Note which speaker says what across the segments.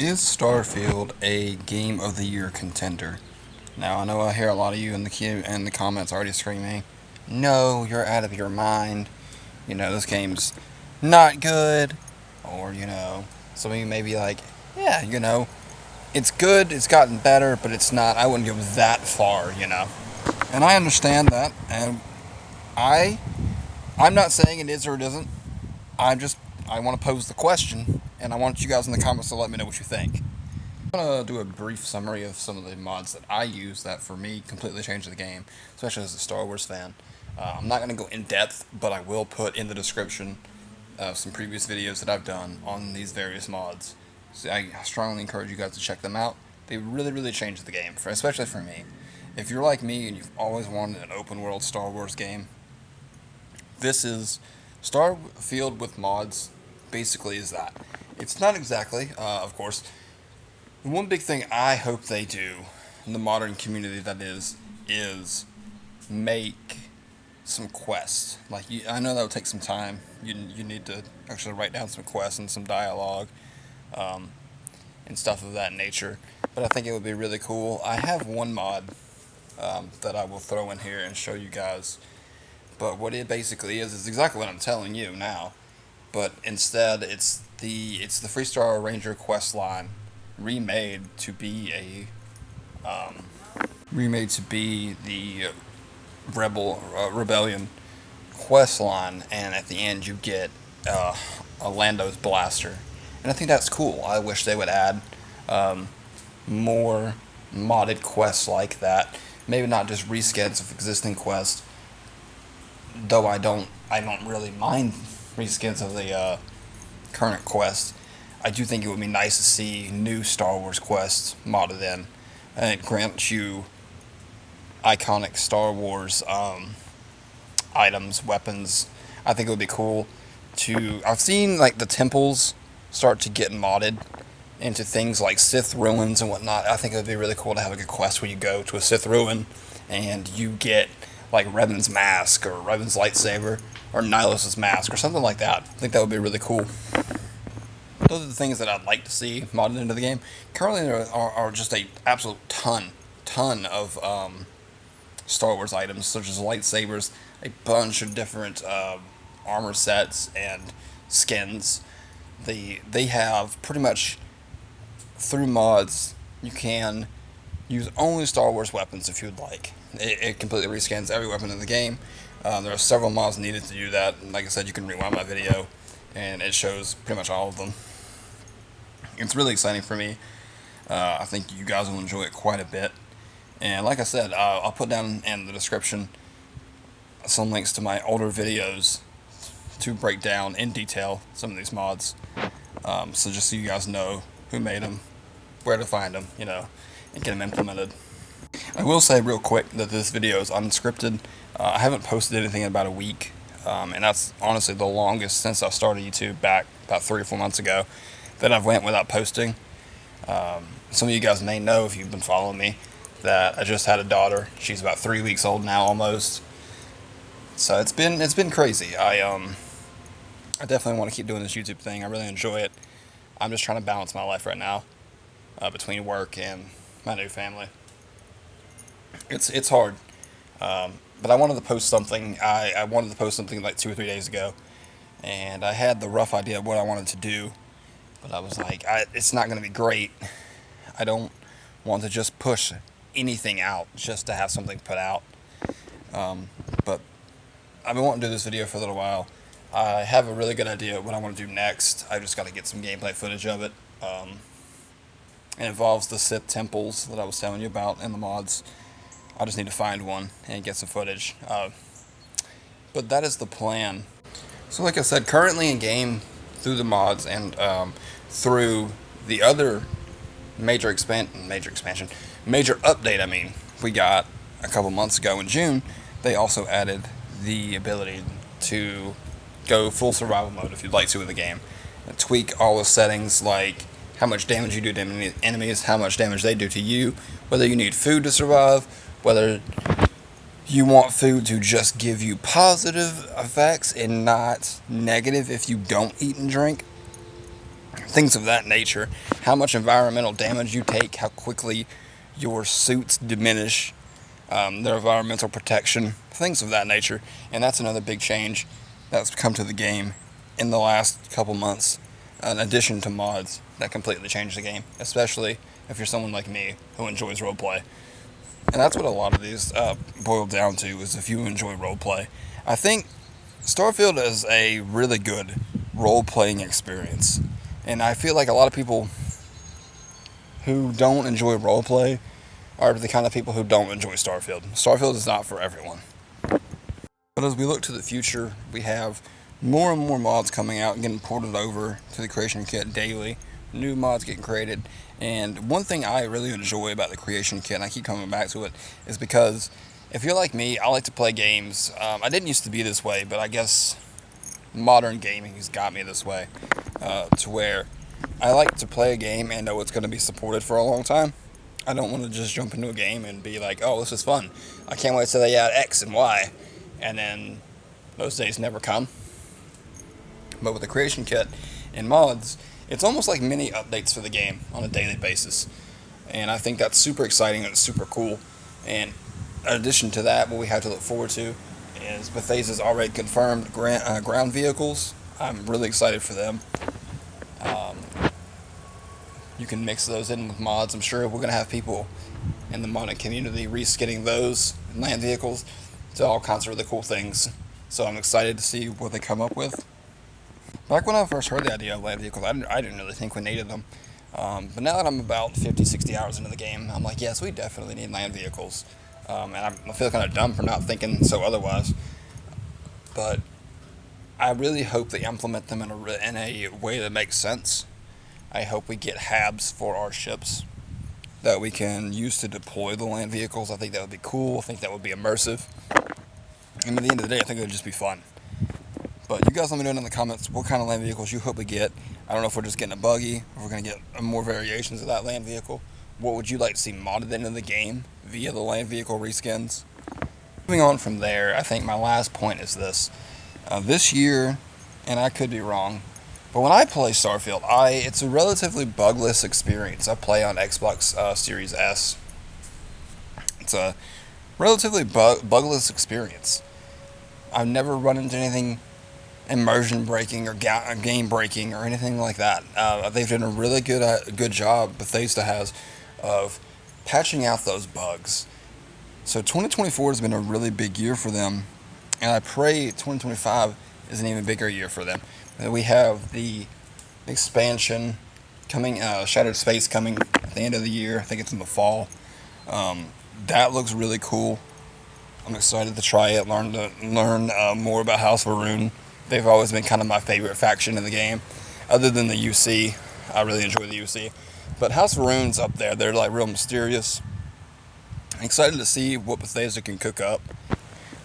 Speaker 1: Is Starfield a Game of the Year contender? Now, I know I hear a lot of you in the comments already screaming, "No, you're out of your mind. This game's not good." Or, some of you may be like, "Yeah, it's good, it's gotten better, but it's not, I wouldn't go that far." And I understand that, and I, I'm not saying it is or it isn't. I want to pose the question, and I want you guys in the comments to let me know what you think. I'm going to do a brief summary of some of the mods that I use that, for me, completely changed the game, especially as a Star Wars fan. I'm not going to go in depth, but I will put in the description some previous videos that I've done on these various mods. So I strongly encourage you guys to check them out. They really, really changed the game, especially for me. If you're like me and you've always wanted an open world Star Wars game, this is Starfield with mods. Basically, is that. It's not exactly, of course. One big thing I hope they do in the modern community, that is make some quests. I know that would take some time. You need to actually write down some quests and some dialogue, and stuff of that nature. But I think it would be really cool. I have one mod that I will throw in here and show you guys. But what it basically is exactly what I'm telling you now. But instead, it's the Freestar Ranger quest line remade to be the Rebellion quest line, and at the end you get a Lando's blaster, and I think that's cool. I wish they would add more modded quests like that. Maybe not just reskins of existing quests, though I don't really mind reskins of the current quest. I do think it would be nice to see new Star Wars quests modded in, and it grants you iconic Star Wars items, weapons. I think it would be cool to. I've seen the temples start to get modded into things like Sith ruins and whatnot. I think it would be really cool to have a quest where you go to a Sith ruin and you get Revan's mask or Revan's lightsaber or Nihilus' mask or something like that. I think that would be really cool. Those are the things that I'd like to see modded into the game. Currently, there are just a absolute ton of Star Wars items, such as lightsabers, a bunch of different armor sets and skins. They have pretty much, through mods, you can use only Star Wars weapons if you'd like. It completely reskins every weapon in the game. There are several mods needed to do that. Like I said, you can rewind my video, and it shows pretty much all of them. It's really exciting for me. I think you guys will enjoy it quite a bit. And like I said, I'll put down in the description some links to my older videos to break down in detail some of these mods. So just so you guys know who made them, where to find them, and get them implemented. I will say real quick that this video is unscripted. I haven't posted anything in about a week, and that's honestly the longest since I started YouTube back about 3 or 4 months ago that I've went without posting. Some of you guys may know, if you've been following me, that I just had a daughter. She's about 3 weeks old now, almost. So it's been crazy. I definitely want to keep doing this YouTube thing. I really enjoy it. I'm just trying to balance my life right now between work and my new family. It's hard, but I wanted to post something. I wanted to post something like 2 or 3 days ago, and I had the rough idea of what I wanted to do, but I was like, it's not going to be great. I don't want to just push anything out just to have something put out. But I've been wanting to do this video for a little while. I have a really good idea of what I want to do next. I just got to get some gameplay footage of it. It involves the Sith temples that I was telling you about in the mods. I just need to find one and get some footage. But that is the plan. So like I said, currently in game, through the mods and through the other major update we got a couple months ago in June, they also added the ability to go full survival mode if you'd like to in the game. And tweak all the settings, like how much damage you do to enemies, how much damage they do to you, whether you need food to survive, whether you want food to just give you positive effects and not negative if you don't eat and drink. Things of that nature. how much environmental damage you take, how quickly your suits diminish, their environmental protection, things of that nature. And that's another big change that's come to the game in the last couple months, in addition to mods that completely changed the game, especially if you're someone like me who enjoys roleplay. And that's what a lot of these boil down to, is if you enjoy roleplay. I think Starfield is a really good role-playing experience. And I feel like a lot of people who don't enjoy roleplay are the kind of people who don't enjoy Starfield. Starfield is not for everyone. But as we look to the future, we have more and more mods coming out and getting ported over to the creation kit daily. New mods getting created. And one thing I really enjoy about the creation kit, and I keep coming back to it, is because if you're like me, I like to play games. I didn't used to be this way, but I guess modern gaming has got me this way, to where I like to play a game and know it's going to be supported for a long time. I don't want to just jump into a game and be like, oh, this is fun. I can't wait till they add X and Y. And then those days never come. But with the creation kit and mods, it's almost like mini updates for the game on a daily basis. And I think that's super exciting and it's super cool. And in addition to that, what we have to look forward to is Bethesda's already confirmed ground vehicles. I'm really excited for them. You can mix those in with mods. I'm sure we're going to have people in the modding community reskinning those land vehicles to all kinds of really cool things. So I'm excited to see what they come up with. Back when I first heard the idea of land vehicles, I didn't really think we needed them. But now that I'm about 50, 60 hours into the game, I'm like, yes, we definitely need land vehicles. And I feel kind of dumb for not thinking so otherwise. But I really hope they implement them in a way that makes sense. I hope we get HABs for our ships that we can use to deploy the land vehicles. I think that would be cool. I think that would be immersive. And at the end of the day, I think it would just be fun. But you guys let me know in the comments what kind of land vehicles you hope we get. I don't know if we're just getting a buggy, if we're going to get more variations of that land vehicle. What would you like to see modded into the game via the land vehicle reskins? Moving on from there, I think my last point is this. This year, and I could be wrong, but when I play Starfield, it's a relatively bugless experience. I play on Xbox Series S. It's a relatively bugless experience. I've never run into anything immersion breaking or game breaking or anything like that. They've done a really good job, Bethesda has, of patching out those bugs. So 2024 has been a really big year for them, and I pray 2025 is an even bigger year for them. We have the expansion coming, Shattered Space coming at the end of the year. I think it's in the fall. That looks really cool. I'm excited to try it, learn more about House of Varun. They've always been kind of my favorite faction in the game, other than the UC. I really enjoy the UC. But House of Varun's up there. They're like real mysterious. I'm excited to see what Bethesda can cook up.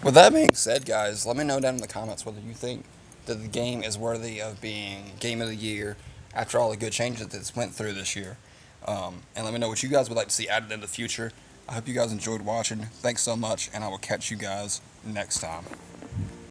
Speaker 1: With that being said, guys, let me know down in the comments whether you think that the game is worthy of being Game of the Year after all the good changes that it's went through this year. And let me know what you guys would like to see added in the future. I hope you guys enjoyed watching. Thanks so much, and I will catch you guys next time.